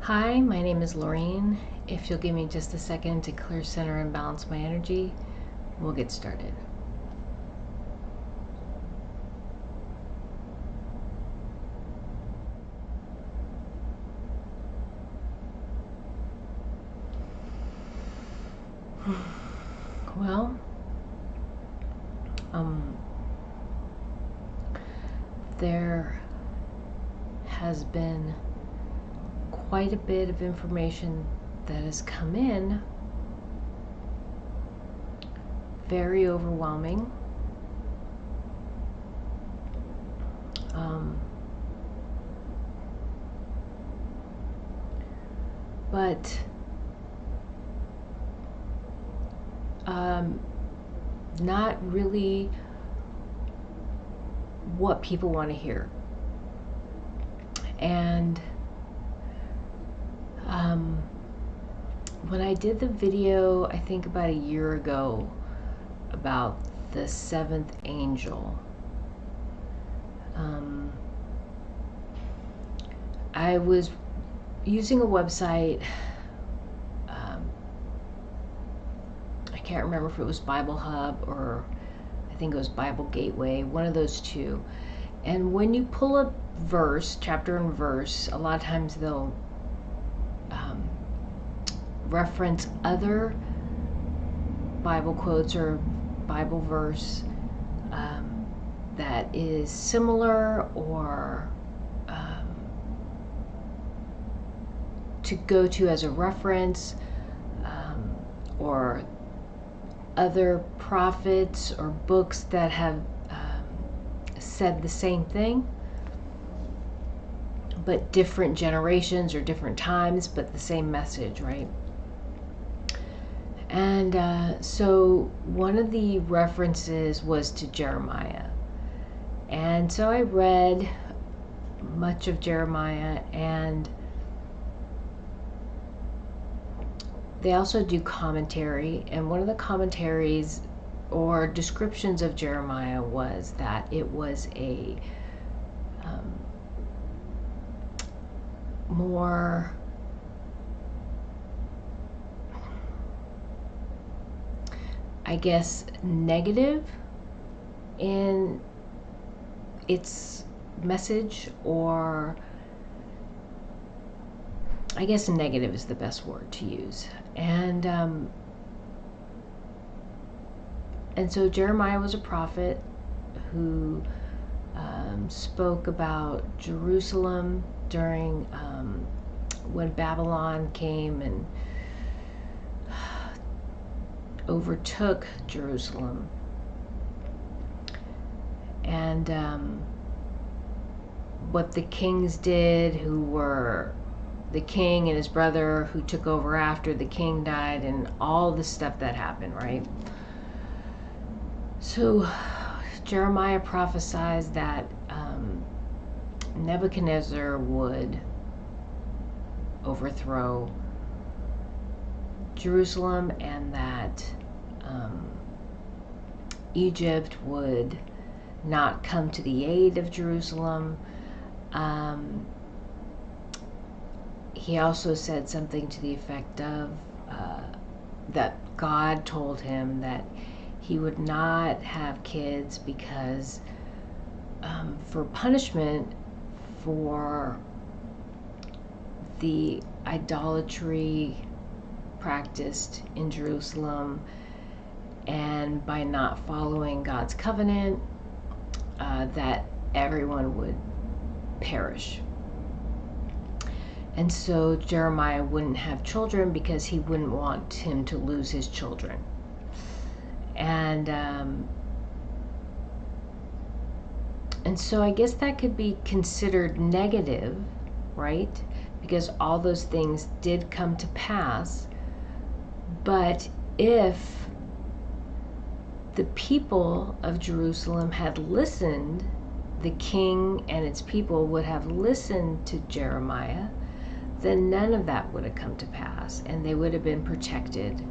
Hi, my name is Laureen. If you'll give me just a second to clear, center, and balance my energy, we'll get started. Well, there has been quite a bit of information that has come in, very overwhelming. But not really what people want to hear. And when I did the video, I think about a year ago, about the seventh angel, I was using a website. I can't remember if it was Bible Hub or I think it was Bible Gateway, one of those two. And when you pull up verse, chapter and verse, a lot of times they'll reference other Bible quotes or Bible verse that is similar or to go to as a reference, or other prophets or books that have said the same thing, but different generations or different times, but the same message, right? And so one of the references was to Jeremiah. And so I read much of Jeremiah, and they also do commentary. And one of the commentaries or descriptions of Jeremiah was that it was a more negative in its message, or negative is the best word to use. And so Jeremiah was a prophet who spoke about Jerusalem during when Babylon came and overtook Jerusalem. And what the kings did, who were the king and his brother who took over after the king died, and all the stuff that happened, right? So Jeremiah prophesied that Nebuchadnezzar would overthrow Jerusalem, and that Egypt would not come to the aid of Jerusalem. He also said something to the effect of that God told him that he would not have kids because for punishment for the idolatry practiced in Jerusalem, and by not following God's covenant, that everyone would perish. And so Jeremiah wouldn't have children because he wouldn't want him to lose his children. And so I guess that could be considered negative, right? Because all those things did come to pass. But if the people of Jerusalem had listened, the king and its people would have listened to Jeremiah, then none of that would have come to pass, and they would have been protected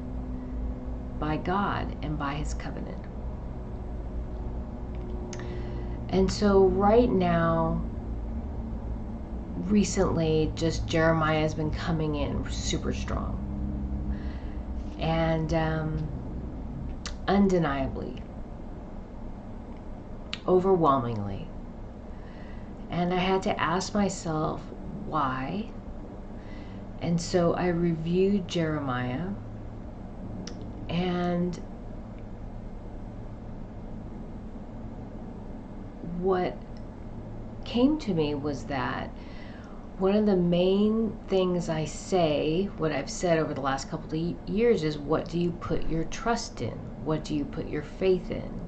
by God and by his covenant. And so right now, recently, just Jeremiah has been coming in super strong. And undeniably, overwhelmingly. And I had to ask myself why. And so I reviewed Jeremiah, and what came to me was that one of the main things I say, what I've said over the last couple of years, is what do you put your trust in? What do you put your faith in?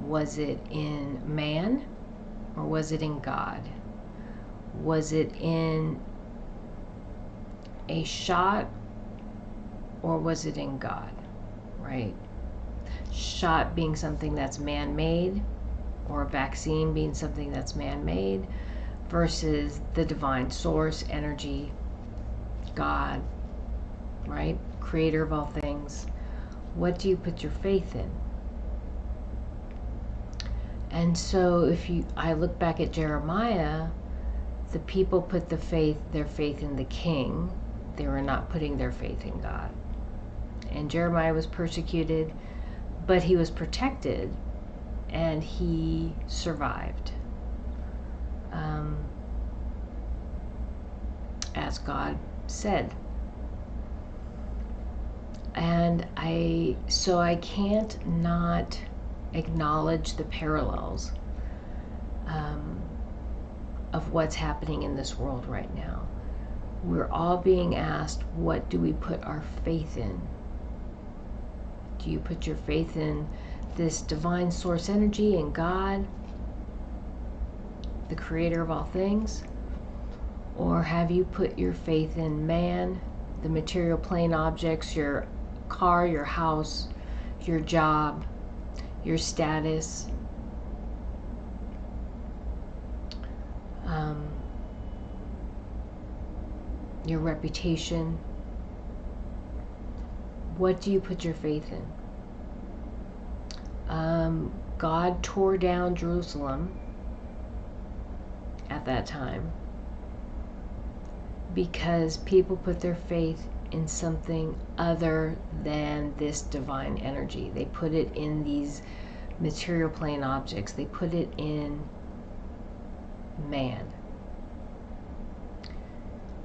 Was it in man, or was it in God? Was it in a shot, or was it in God, right? Shot being something that's man-made, or a vaccine being something that's man-made, versus the divine source, energy, God, right? Creator of all things. What do you put your faith in? And so I look back at Jeremiah, the people put their faith in the king. They were not putting their faith in God. And Jeremiah was persecuted, but he was protected, and he survived. As God said. And I can't not acknowledge the parallels of what's happening in this world right now. We're all being asked, what do we put our faith in? Do you put your faith in this divine source energy and God, the creator of all things? Or have you put your faith in man, the material plane objects, your car, your house, your job, your status, your reputation? What do you put your faith in? God tore down Jerusalem at that time because people put their faith in something other than this divine energy. They put it in these material plane objects. They put it in man.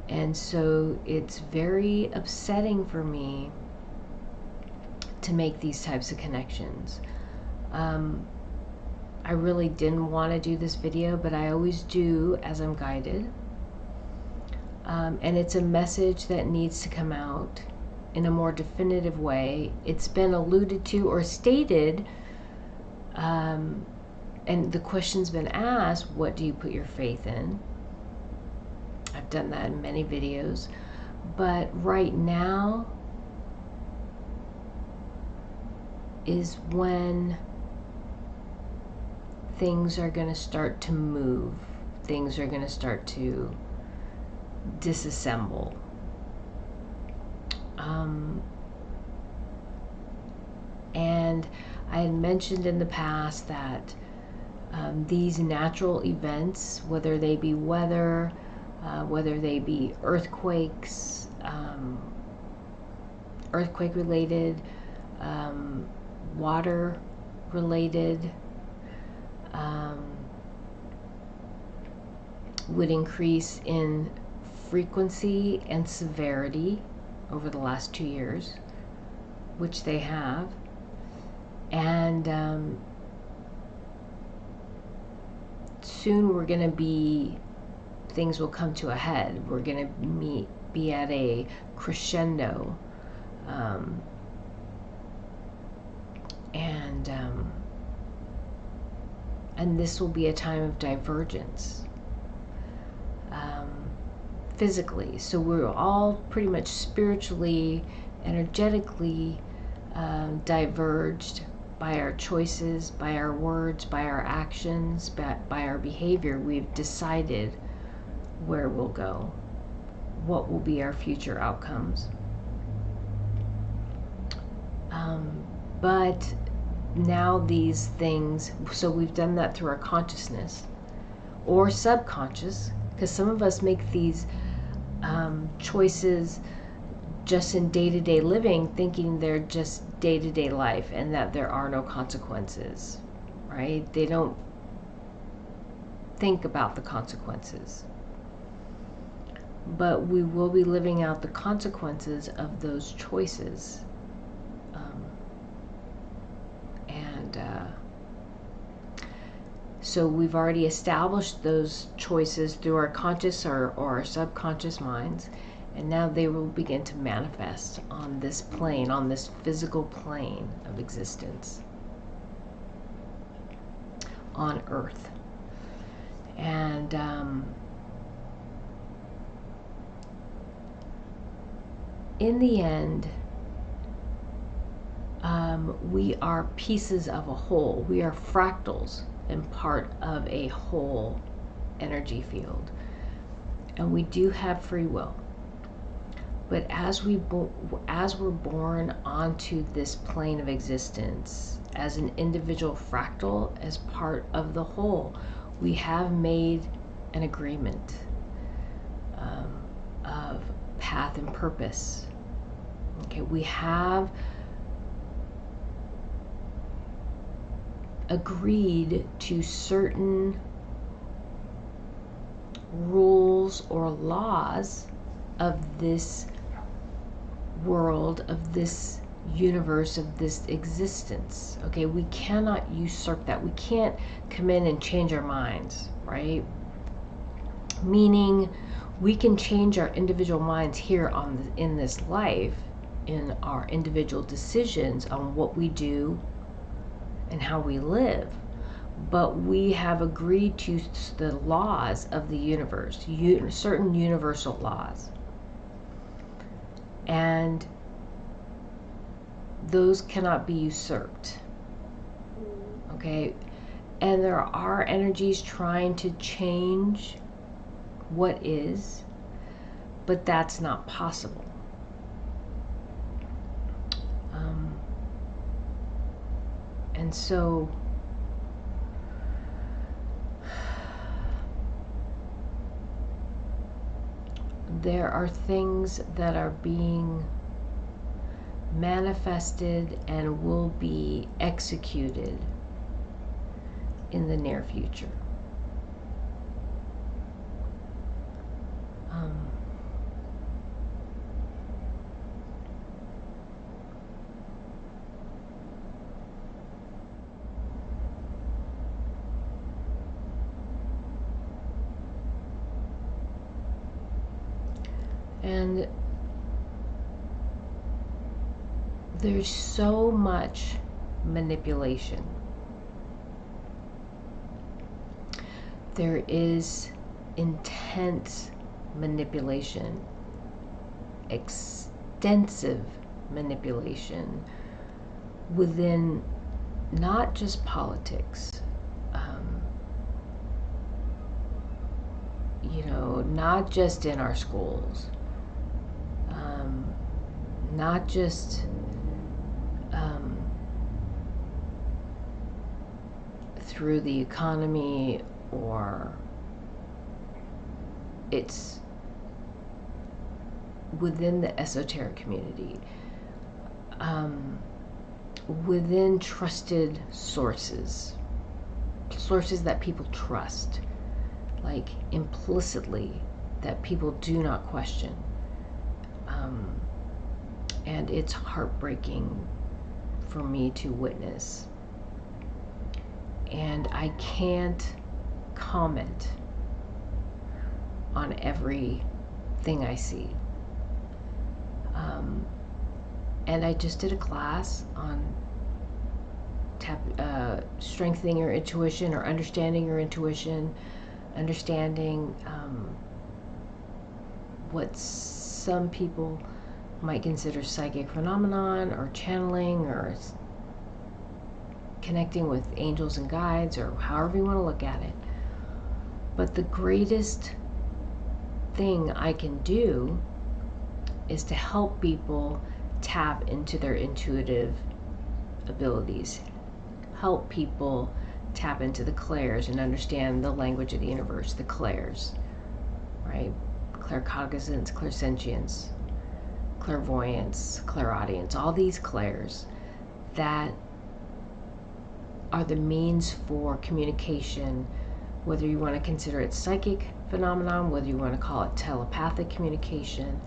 And so it's very upsetting for me to make these types of connections. I really didn't want to do this video, but I always do as I'm guided. And it's a message that needs to come out in a more definitive way. It's been alluded to or stated, and the question's been asked, what do you put your faith in? I've done that in many videos. But right now is when things are going to start to move. Things are going to start to disassemble. And I had mentioned in the past that these natural events, whether they be weather, whether they be earthquakes, earthquake related, water related, would increase in frequency and severity over the last 2 years, which they have. And soon things will come to a head. We're going to be at a crescendo. And this will be a time of divergence, physically. So we're all pretty much spiritually, energetically diverged by our choices, by our words, by our actions, by our behavior. We've decided where we'll go, what will be our future outcomes. But now these things, so we've done that through our consciousness. or subconscious, because some of us make these choices just in day-to-day living, thinking they're just day-to-day life and that there are no consequences, right? They don't think about the consequences. But we will be living out the consequences of those choices. So we've already established those choices through our conscious or our subconscious minds, and now they will begin to manifest on this plane, on this physical plane of existence on Earth. And in the end, we are pieces of a whole. We are fractals and part of a whole energy field. And we do have free will. But as we're born onto this plane of existence, as an individual fractal, as part of the whole, we have made an agreement of path and purpose. Okay, we have agreed to certain rules or laws of this world, of this universe, of this existence. Okay, we cannot usurp that. We can't come in and change our minds, right? Meaning we can change our individual minds here in this life, in our individual decisions on what we do and how we live, but we have agreed to the laws of the universe, certain universal laws, and those cannot be usurped. Okay, and there are energies trying to change what is, but that's not possible. And so there are things that are being manifested and will be executed in the near future. And there's so much manipulation. There is intense manipulation, extensive manipulation within not just politics, not just in our schools, not just through the economy, or it's within the esoteric community, within trusted sources that people trust, like implicitly, that people do not question. And it's heartbreaking for me to witness. And I can't comment on everything I see. And I just did a class on strengthening your intuition, or understanding your intuition, understanding what some people might consider psychic phenomenon, or channeling, or connecting with angels and guides, or however you want to look at it. But the greatest thing I can do is to help people tap into their intuitive abilities, help people tap into the clairs and understand the language of the universe, the clairs, right? Claircognizance, clairsentience, clairvoyance, clairaudience, all these clairs that are the means for communication, whether you want to consider it psychic phenomenon, whether you want to call it telepathic communication.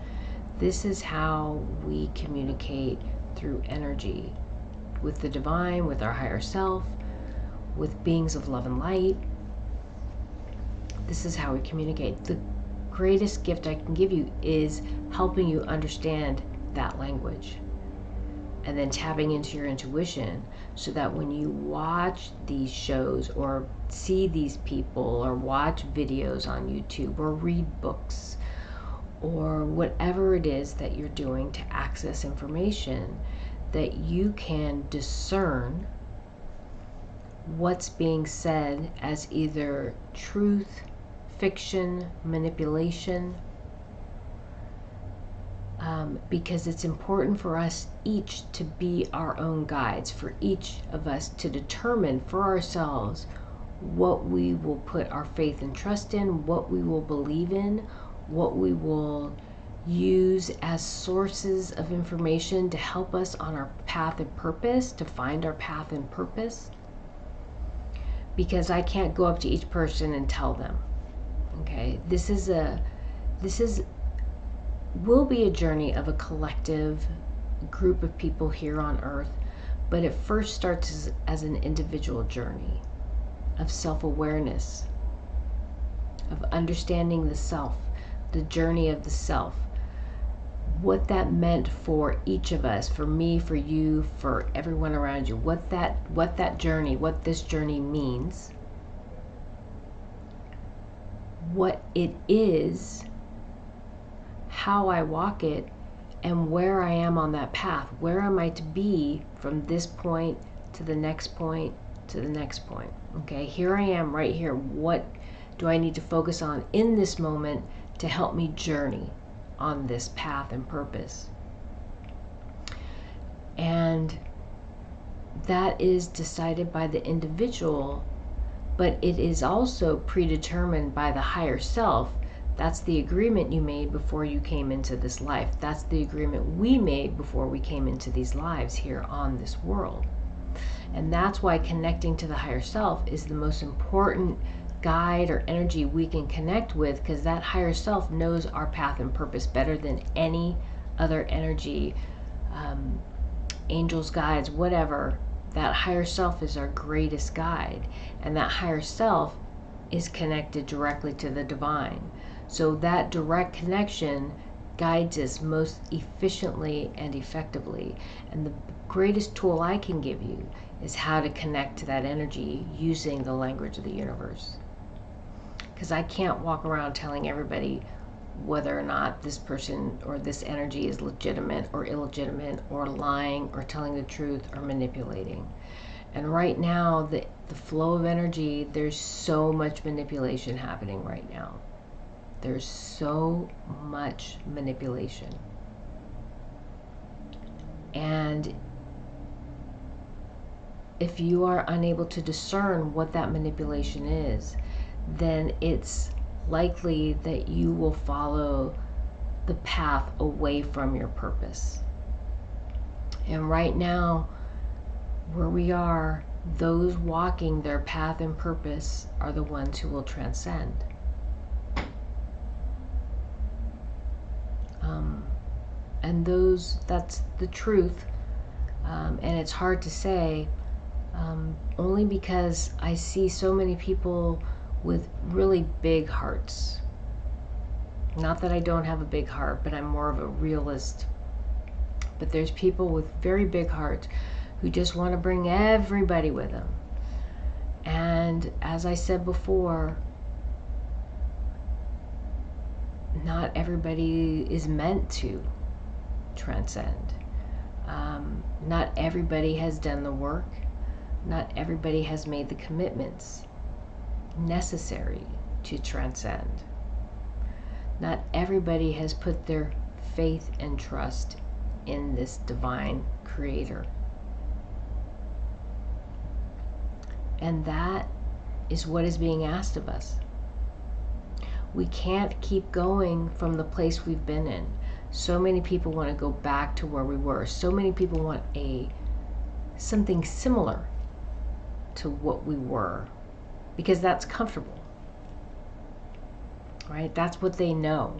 This is how we communicate through energy with the divine, with our higher self, with beings of love and light. This is how we communicate. The greatest gift I can give you is helping you understand that language, and then tapping into your intuition, so that when you watch these shows or see these people or watch videos on YouTube or read books or whatever it is that you're doing to access information, that you can discern what's being said as either truth, fiction, manipulation, because it's important for us each to be our own guides, for each of us to determine for ourselves what we will put our faith and trust in, what we will believe in, what we will use as sources of information to help us on our path and purpose, to find our path and purpose. Because I can't go up to each person and tell them, okay, this will be a journey of a collective group of people here on earth, but it first starts as an individual journey of self-awareness, of understanding the self, the journey of the self, what that meant for each of us, for me, for you, for everyone around you, what this journey means, what it is, how I walk it, and where I am on that path. Where am I to be from this point to the next point to the next point? Okay, here I am right here. What do I need to focus on in this moment to help me journey on this path and purpose? And that is decided by the individual, but it is also predetermined by the higher self. That's the agreement you made before you came into this life. That's the agreement we made before we came into these lives here on this world. And that's why connecting to the higher self is the most important guide or energy we can connect with, because that higher self knows our path and purpose better than any other energy, angels, guides, whatever. That higher self is our greatest guide, and that higher self is connected directly to the divine. So that direct connection guides us most efficiently and effectively. And the greatest tool I can give you is how to connect to that energy using the language of the universe. Because I can't walk around telling everybody whether or not this person or this energy is legitimate or illegitimate, or lying or telling the truth or manipulating. And right now, the flow of energy, there's so much manipulation happening right now. There's so much manipulation. And if you are unable to discern what that manipulation is, then it's likely that you will follow the path away from your purpose. And right now, where we are, those walking their path and purpose are the ones who will transcend. And that's the truth. And it's hard to say, only because I see so many people with really big hearts. Not that I don't have a big heart, but I'm more of a realist. But there's people with very big hearts who just want to bring everybody with them. And as I said before, not everybody is meant to transcend. Not everybody has done the work. Not everybody has made the commitments necessary to transcend. Not everybody has put their faith and trust in this divine creator. And that is what is being asked of us. We can't keep going from the place we've been in. So many people want to go back to where we were. So many people want something similar to what we were, because that's comfortable, right? That's what they know.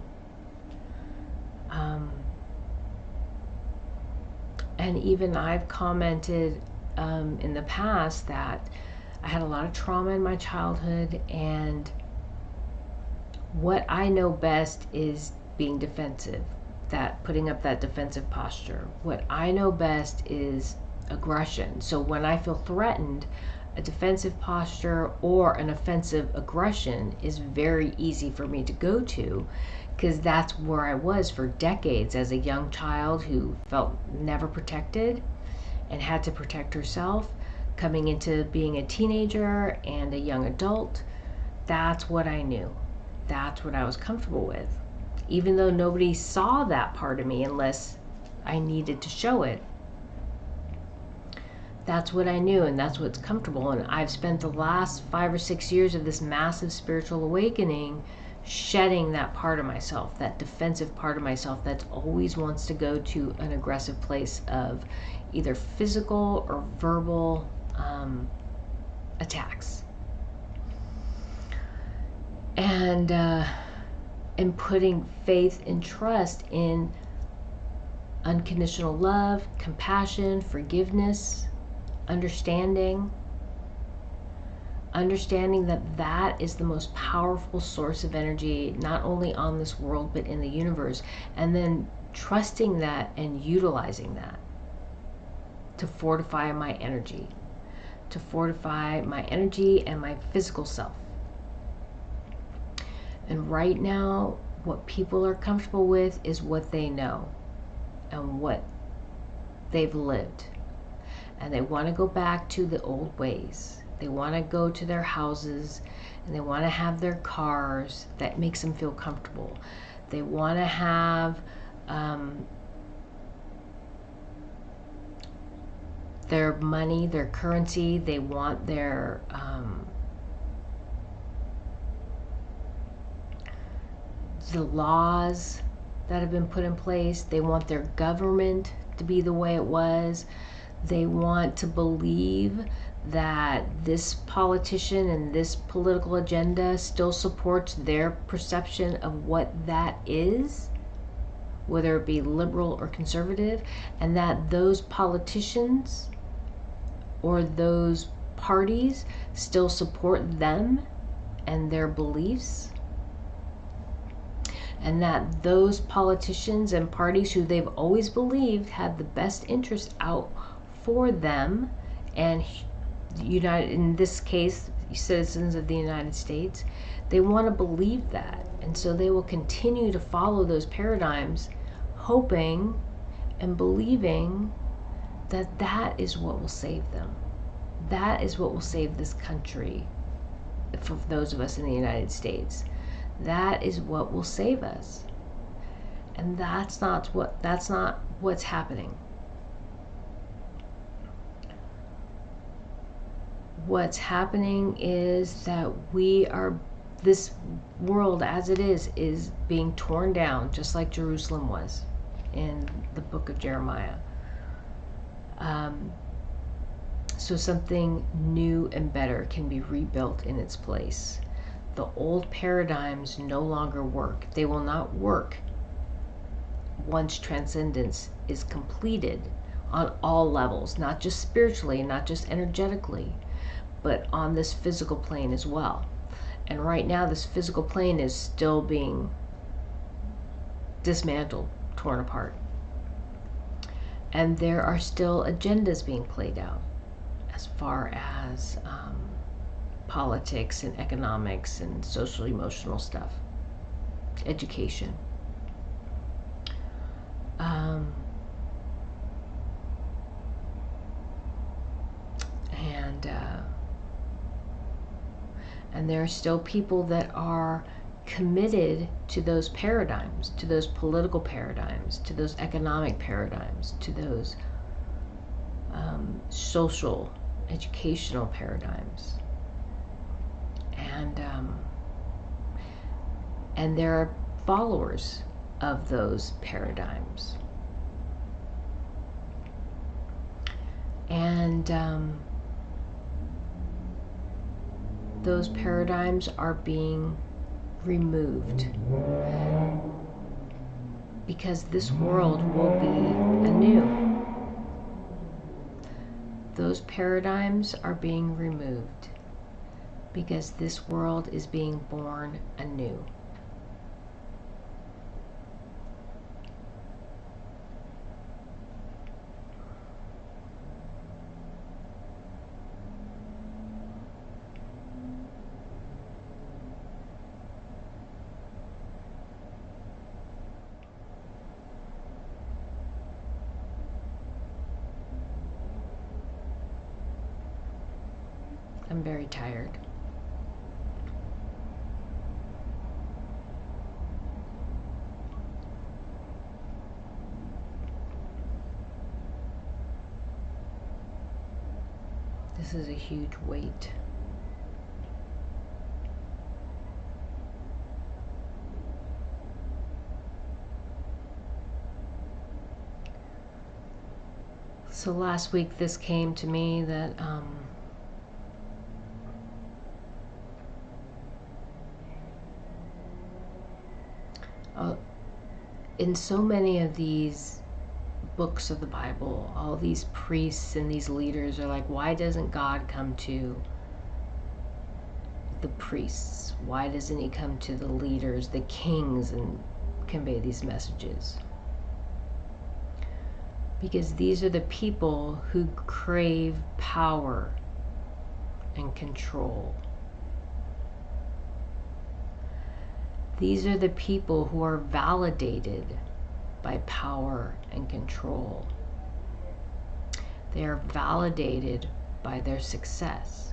And even I've commented in the past that I had a lot of trauma in my childhood, and what I know best is being defensive, that putting up that defensive posture. What I know best is aggression. So when I feel threatened, a defensive posture or an offensive aggression is very easy for me to go to, because that's where I was for decades as a young child who felt never protected and had to protect herself. Coming into being a teenager and a young adult, that's what I knew. That's what I was comfortable with. Even though nobody saw that part of me unless I needed to show it. That's what I knew, and that's what's comfortable. And I've spent the last 5 or 6 years of this massive spiritual awakening shedding that part of myself, that defensive part of myself that always wants to go to an aggressive place of either physical or verbal attacks. And putting faith and trust in unconditional love, compassion, forgiveness, understanding that that is the most powerful source of energy, not only on this world but in the universe, and then trusting that and utilizing that to fortify my energy, and my physical self. And right now, what people are comfortable with is what they know and what they've lived. And they want to go back to the old ways. They want to go to their houses and they want to have their cars that makes them feel comfortable. They want to have their money, their currency. They want their the laws that have been put in place. They want their government to be the way it was. They want to believe that this politician and this political agenda still supports their perception of what that is, whether it be liberal or conservative, and that those politicians or those parties still support them and their beliefs, and that those politicians and parties who they've always believed had the best interest out for them, and in this case, citizens of the United States, they want to believe that. And so they will continue to follow those paradigms, hoping and believing that that is what will save them. That is what will save this country, for those of us in the United States. That is what will save us. And that's not what's happening. What's happening is that this world as it is being torn down, just like Jerusalem was in the book of Jeremiah. So something new and better can be rebuilt in its place. The old paradigms no longer work. They will not work once transcendence is completed on all levels, not just spiritually, not just energetically, but on this physical plane as well. And right now, this physical plane is still being dismantled, torn apart. And there are still agendas being played out as far as politics and economics and social emotional stuff, education. And there are still people that are committed to those paradigms, to those political paradigms, to those economic paradigms, to those social educational paradigms. And there are followers of those paradigms. And those paradigms are being removed because this world will be anew. Those paradigms are being removed because this world is being born anew. I'm very tired. This is a huge weight. So last week this came to me that in so many of these books of the Bible, all these priests and these leaders are like, why doesn't God come to the priests? Why doesn't he come to the leaders, the kings, and convey these messages? Because these are the people who crave power and control. These are the people who are validated by power and control. They are validated by their success.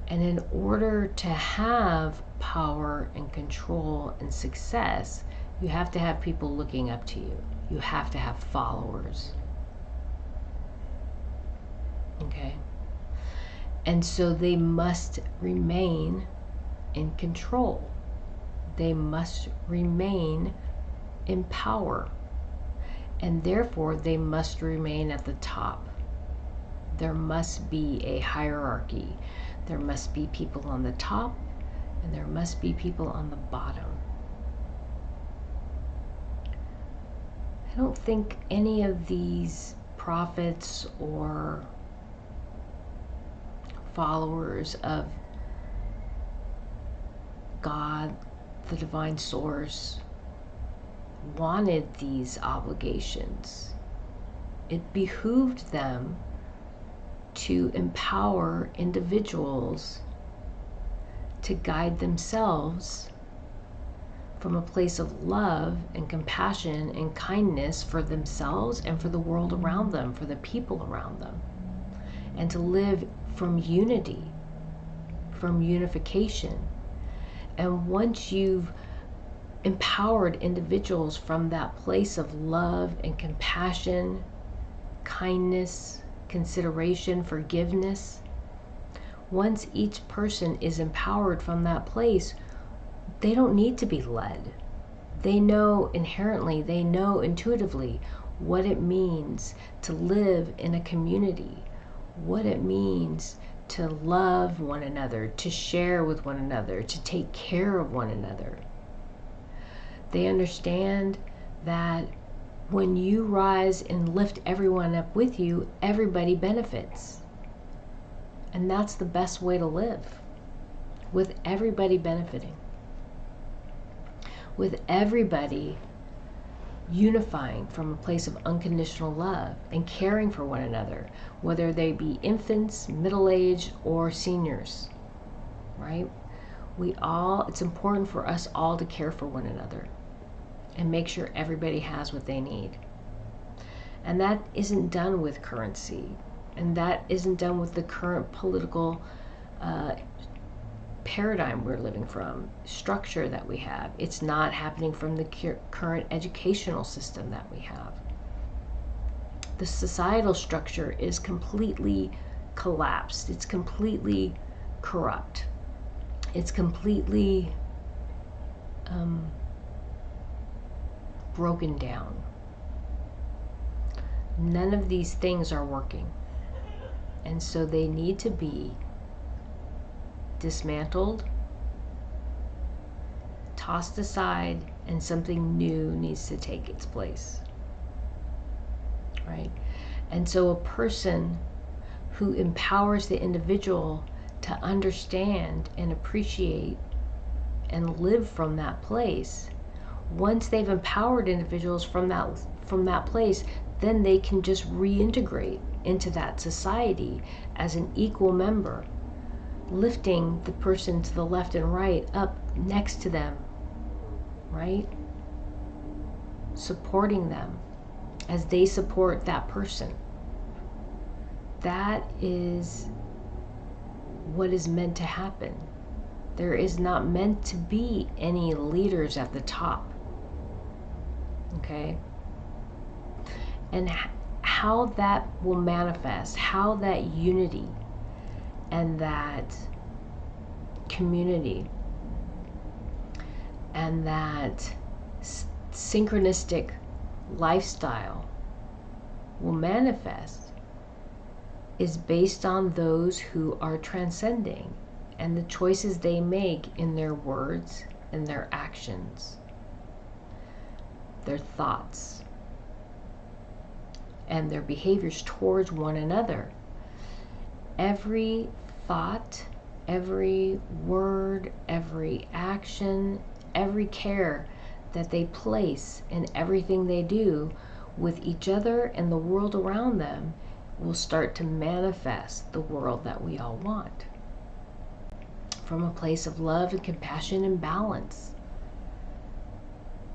And in order to have power and control and success, you have to have people looking up to you. You have to have followers. Okay? And so they must remain in control. They must remain in power. And therefore, they must remain at the top. There must be a hierarchy. There must be people on the top, and there must be people on the bottom. I don't think any of these prophets or followers of God, the divine source, wanted these obligations. It behooved them to empower individuals to guide themselves from a place of love and compassion and kindness for themselves and for the world around them, for the people around them, and to live from unity, from unification. And once you've empowered individuals from that place of love and compassion, kindness, consideration, forgiveness, once each person is empowered from that place, they don't need to be led. They know inherently, they know intuitively what it means to live in a community, what it means to love one another, to share with one another, to take care of one another. They understand that when you rise and lift everyone up with you, everybody benefits. And that's the best way to live, with everybody benefiting, with everybody unifying from a place of unconditional love and caring for one another, whether they be infants, middle-aged, or seniors, right? It's important for us all to care for one another and make sure everybody has what they need. And that isn't done with currency, and that isn't done with the current political paradigm we're living from, structure that we have. It's not happening from the current educational system that we have. The societal structure is completely collapsed. It's completely corrupt. It's completely broken down. None of these things are working. And so they need to be dismantled, tossed aside, and something new needs to take its place. Right? And so a person who empowers the individual to understand and appreciate and live from that place, once they've empowered individuals from that place, then they can just reintegrate into that society as an equal member, lifting the person to the left and right up next to them, right? Supporting them as they support that person. That is what is meant to happen. There is not meant to be any leaders at the top. Okay? And how that will manifest, how that unity and that community and that synchronistic lifestyle will manifest is based on those who are transcending and the choices they make in their words and their actions, their thoughts, and their behaviors towards one another. Every thought, every word, every action, every care that they place in everything they do with each other and the world around them will start to manifest the world that we all want, from a place of love and compassion and balance.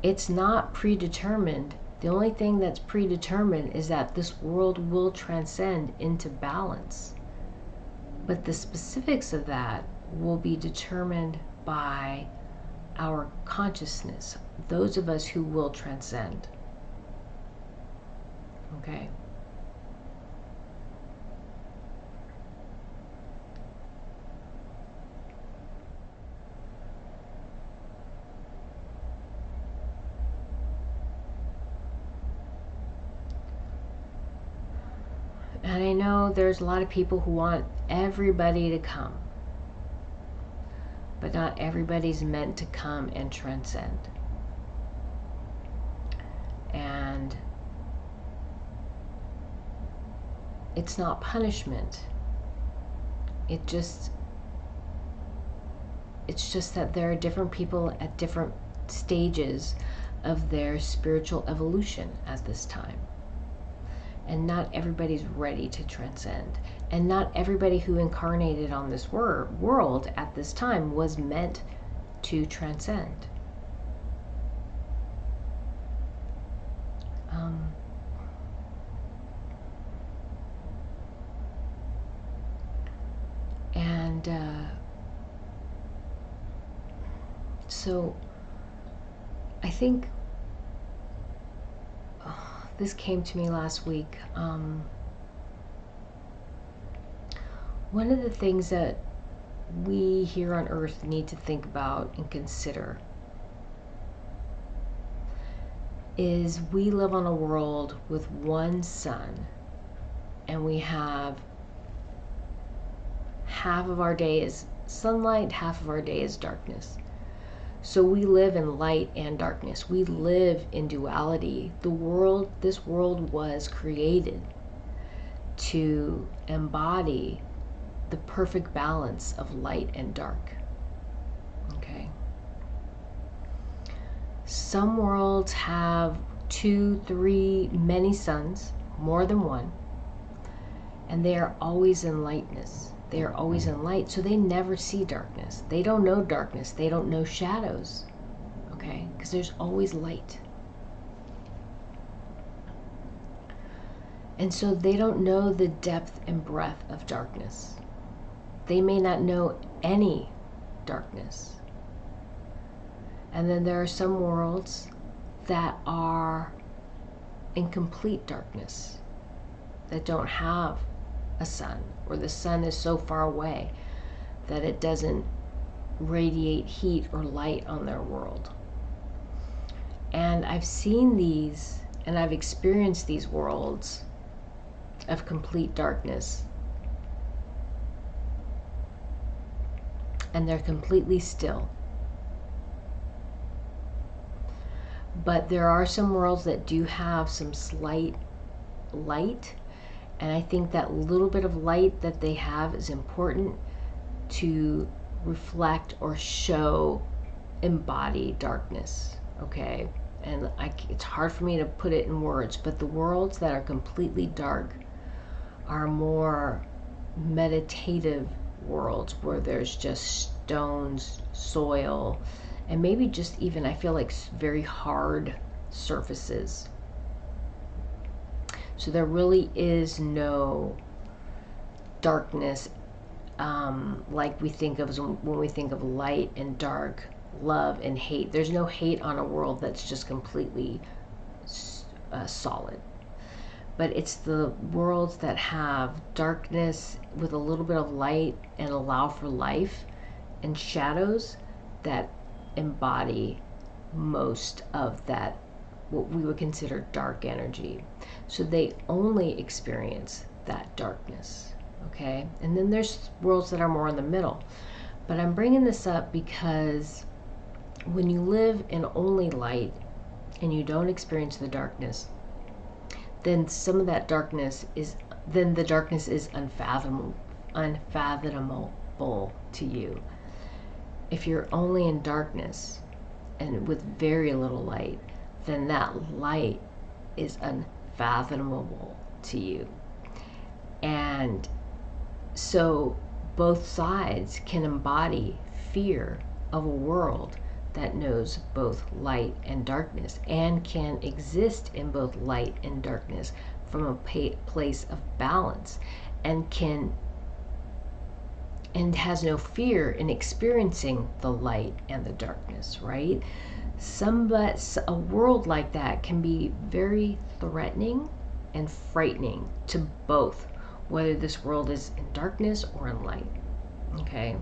It's not predetermined. The only thing that's predetermined is that this world will transcend into balance. But the specifics of that will be determined by our consciousness, those of us who will transcend. Okay? And I know there's a lot of people who want everybody to come, but not everybody's meant to come and transcend. And it's not punishment. It's just that there are different people at different stages of their spiritual evolution at this time. And not everybody's ready to transcend. And not everybody who incarnated on this world at this time was meant to transcend. So I think this came to me last week. One of the things that we here on Earth need to think about and consider is we live on a world with one sun, and we have half of our day is sunlight, half of our day is darkness. So we live in light and darkness. We live in duality. This world was created to embody the perfect balance of light and dark. Okay? Some worlds have 2, 3, many suns, more than one, and they are always in lightness. They are always in light, so they never see darkness. They don't know darkness. They don't know shadows, okay? Because there's always light. And so they don't know the depth and breadth of darkness. They may not know any darkness. And then there are some worlds that are in complete darkness. that don't have a sun, or the sun is so far away that it doesn't radiate heat or light on their world. And I've seen these and I've experienced these worlds of complete darkness. And they're completely still. But there are some worlds that do have some slight light, and I think that little bit of light that they have is important to reflect or show, embody darkness, okay? And it's hard for me to put it in words, but the worlds that are completely dark are more meditative worlds where there's just stones, soil, and maybe just even, I feel like, very hard surfaces. So there really is no darkness like we think of when we think of light and dark, love and hate. There's no hate on a world that's just completely solid. But it's the worlds that have darkness with a little bit of light and allow for life and shadows that embody most of that, what we would consider dark energy. So they only experience that darkness, okay? And then there's worlds that are more in the middle. But I'm bringing this up because when you live in only light and you don't experience the darkness, then some of that darkness is, then the darkness is unfathomable to you. If you're only in darkness and with very little light, then that light is unfathomable to you. And so both sides can embody fear of a world that knows both light and darkness, and can exist in both light and darkness from a place of balance, and has no fear in experiencing the light and the darkness, right? A world like that can be very threatening and frightening to both, whether this world is in darkness or in light, okay?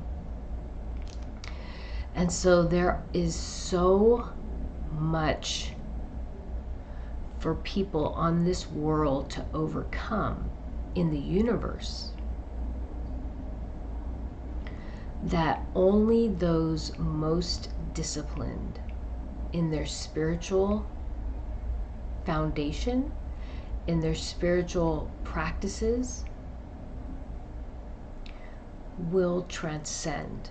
And so there is so much for people on this world to overcome in the universe that only those most disciplined in their spiritual foundation, in their spiritual practices, will transcend.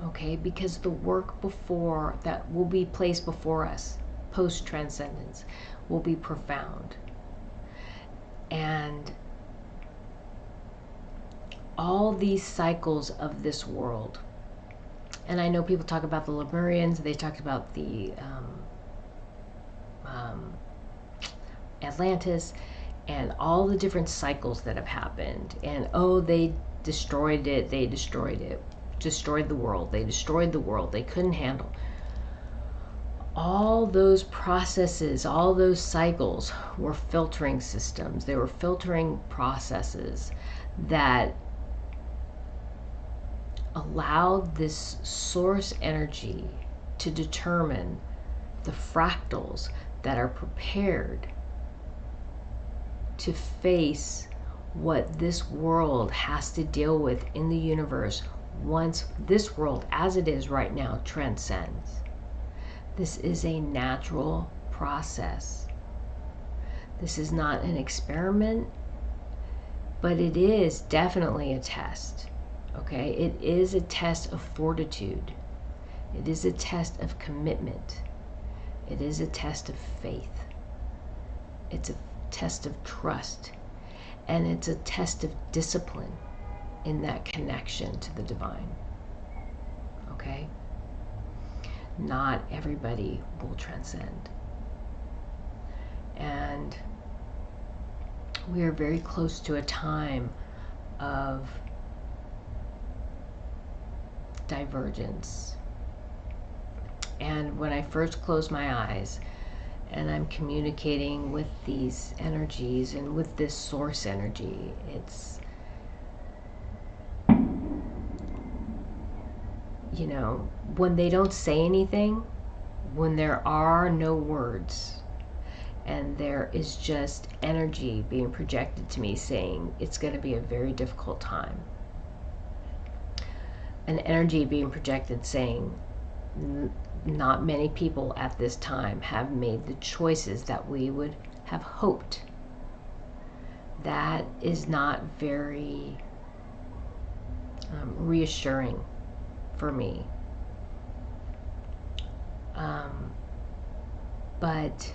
Okay, because the work before that will be placed before us, post transcendence, will be profound. And all these cycles of this world, and I know people talk about the Lemurians, they talked about the Atlantis, and all the different cycles that have happened, and they destroyed it, destroyed the world, they destroyed the world, they couldn't handle. All those processes, all those cycles were filtering systems. They were filtering processes that allowed this source energy to determine the fractals that are prepared to face what this world has to deal with in the universe once this world as it is right now transcends. This is a natural process. This is not an experiment, but it is definitely a test. Okay, it is a test of fortitude. It is a test of commitment. It is a test of faith. It's a test of trust. And it's a test of discipline in that connection to the divine. Okay? Not everybody will transcend. And we are very close to a time of divergence. And when I first closed my eyes and I'm communicating with these energies and with this source energy. It's, you know, when they don't say anything, when there are no words, and there is just energy being projected to me saying it's going to be a very difficult time. An energy being projected saying not many people at this time have made the choices that we would have hoped. That is not very reassuring for me. But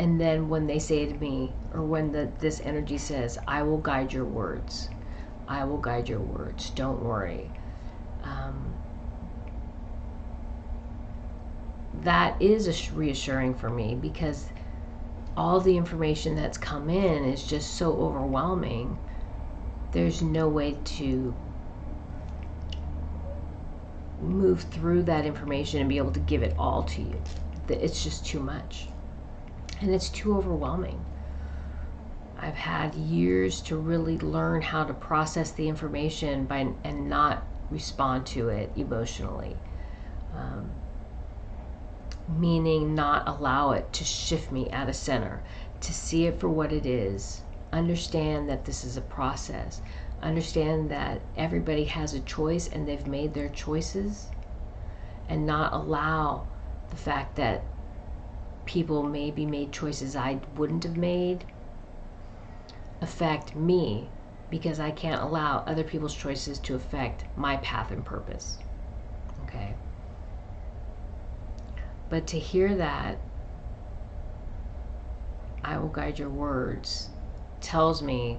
and then when they say to me, or when this energy says, I will guide your words, I will guide your words, don't worry. That is reassuring for me, because all the information that's come in is just so overwhelming. There's no way to move through that information and be able to give it all to you. It's just too much. And it's too overwhelming. I've had years to really learn how to process the information and not respond to it emotionally. Meaning not allow it to shift me out of center, to see it for what it is, understand that this is a process, understand that everybody has a choice and they've made their choices, and not allow the fact that people maybe made choices I wouldn't have made affect me, because I can't allow other people's choices to affect my path and purpose. Okay? But to hear that, I will guide your words, tells me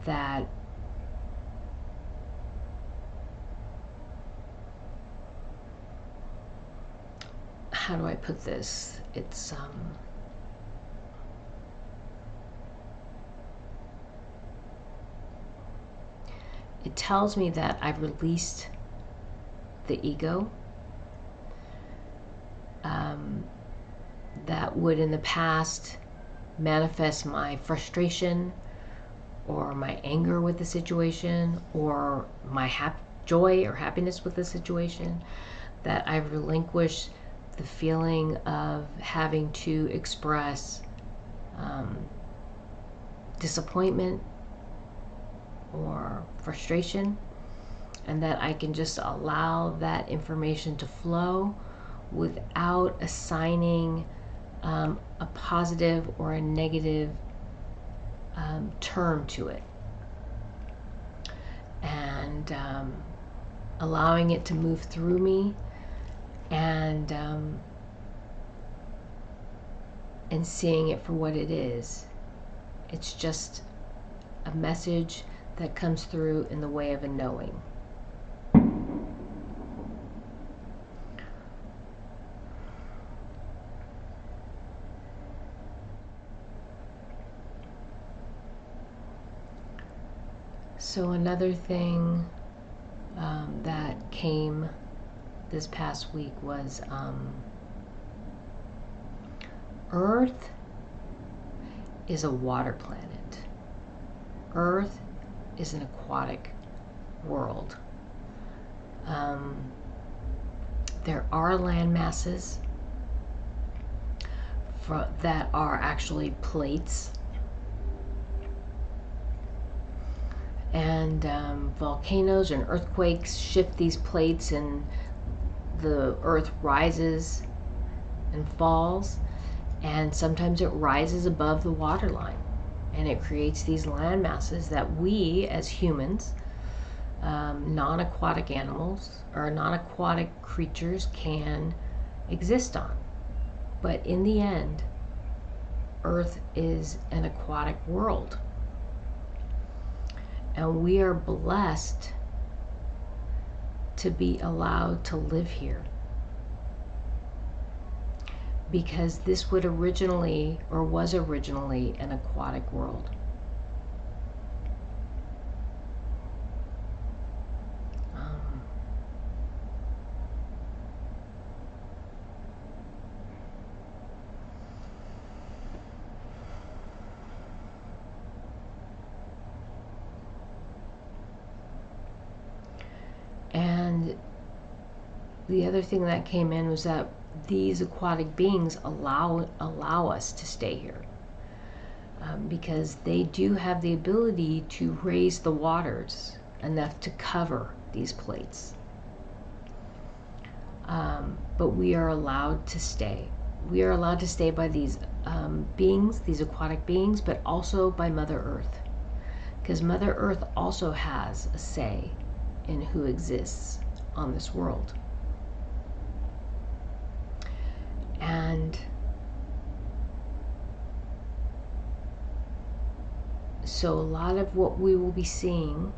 that how do I put this? It's it tells me that I've released the ego that would in the past manifest my frustration or my anger with the situation or my joy or happiness with the situation, that I've relinquished the feeling of having to express disappointment or frustration, and that I can just allow that information to flow without assigning a positive or a negative term to it, and allowing it to move through me, and seeing it for what it is. It's just a message that comes through in the way of a knowing. So another thing that came this past week was Earth is a water planet. Earth is an aquatic world. There are land masses that are actually plates, and volcanoes and earthquakes shift these plates, and the earth rises and falls, and sometimes it rises above the water line, and it creates these land masses that we as humans, non-aquatic animals or non-aquatic creatures, can exist on. But in the end, Earth is an aquatic world. And we are blessed to be allowed to live here, because this would originally, or was originally, an aquatic world. the other thing that came in was that these aquatic beings allow us to stay here, because they do have the ability to raise the waters enough to cover these plates. But we are allowed to stay. We are allowed to stay by these beings, these aquatic beings, but also by Mother Earth, because Mother Earth also has a say in who exists on this world. And so a lot of what we will be seeing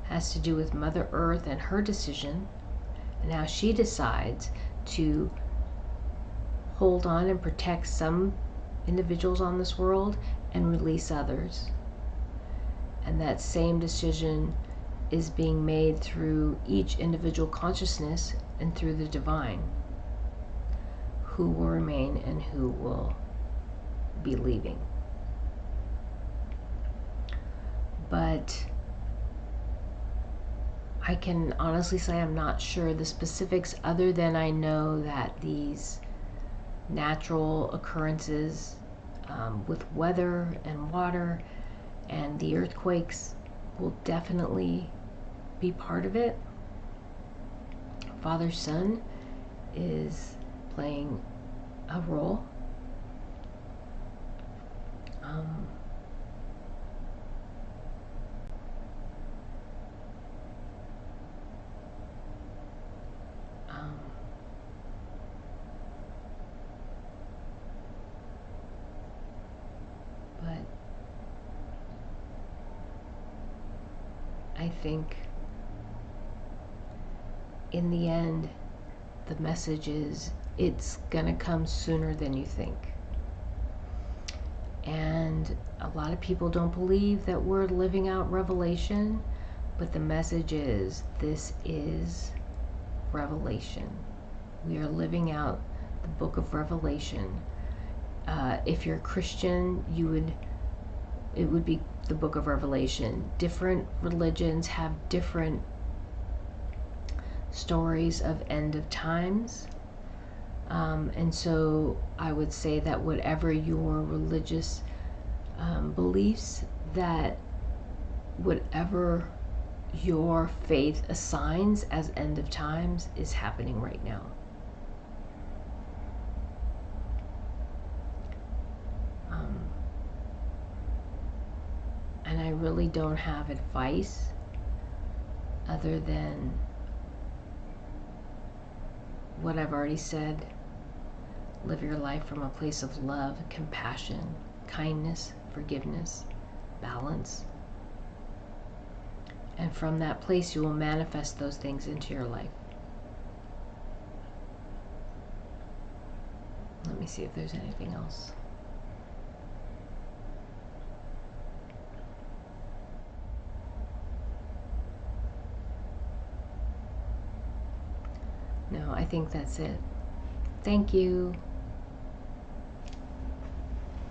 has to do with Mother Earth and her decision, and how she decides to hold on and protect some individuals on this world and release others. And that same decision is being made through each individual consciousness and through the divine, who will remain and who will be leaving. But I can honestly say I'm not sure the specifics, other than I know that these natural occurrences with weather and water and the earthquakes will definitely be part of it. Father Son is playing a role. But I think in the end, the message is it's gonna come sooner than you think. And a lot of people don't believe that we're living out Revelation, but the message is this is Revelation. We are living out the book of Revelation. If you're a Christian, it would be the book of Revelation. Different religions have different stories of end of times. And so I would say that whatever your religious beliefs, that whatever your faith assigns as end of times is happening right now. And I really don't have advice other than what I've already said. Live your life from a place of love, compassion, kindness, forgiveness, balance. And from that place, you will manifest those things into your life. Let me see if there's anything else. No, I think that's it. Thank you.